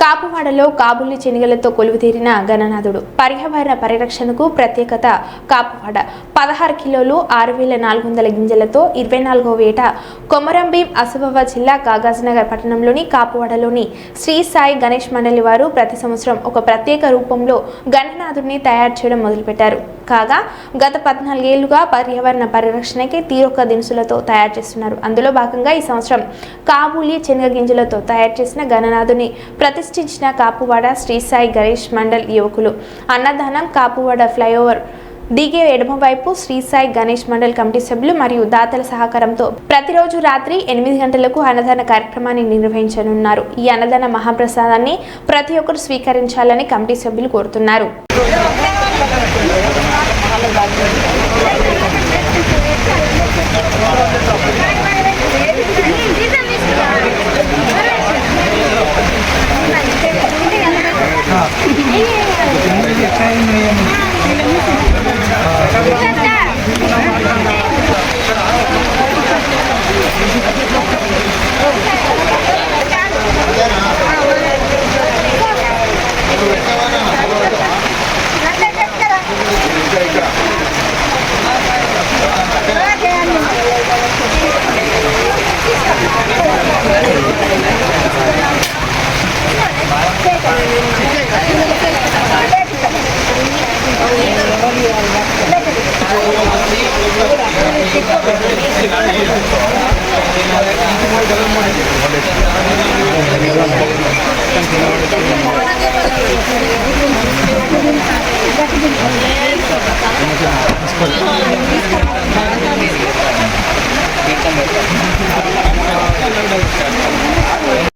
కాపువాడలో కాబూలి చెనిగలతో కొలువుతీరిన గణనాథుడు పర్యావరణ పరిరక్షణకు ప్రత్యేకత. కాపువాడ 16 కిలోలు 6400 గింజలతో 24వ ఏట కొమరంభీం ఆసిఫాబాద్ జిల్లా కాగజ్నగర్ పట్టణంలోని కాపువాడలోని శ్రీ సాయి గణేష్ మండలి వారు ప్రతి సంవత్సరం ఒక ప్రత్యేక రూపంలో గణనాథుడిని తయారు చేయడం మొదలుపెట్టారు. కాగా గత 14 ఏళ్లుగా పర్యావరణ పరిరక్షణకి తీరొక్క దినుసులతో తయారు చేస్తున్నారు. అందులో భాగంగా ఈ సంవత్సరం కాబూలి శనగ గింజలతో తయారు చేసిన గణనాథుని ప్రతిష్ఠించిన కాపువాడ శ్రీ సాయి గణేష్ మండల్ యువకులు అన్నదానం. కాపువాడ ఫ్లైఓవర్ దిగే ఎడమవైపు శ్రీ సాయి గణేష్ మండల్ కమిటీ సభ్యులు మరియు దాతల సహకారంతో ప్రతిరోజు రాత్రి 8 గంటలకు అన్నదాన కార్యక్రమాన్ని నిర్వహించనున్నారు. ఈ అన్నదాన మహాప్రసాదాన్ని ప్రతి ఒక్కరు స్వీకరించాలని కమిటీ సభ్యులు కోరుతున్నారు.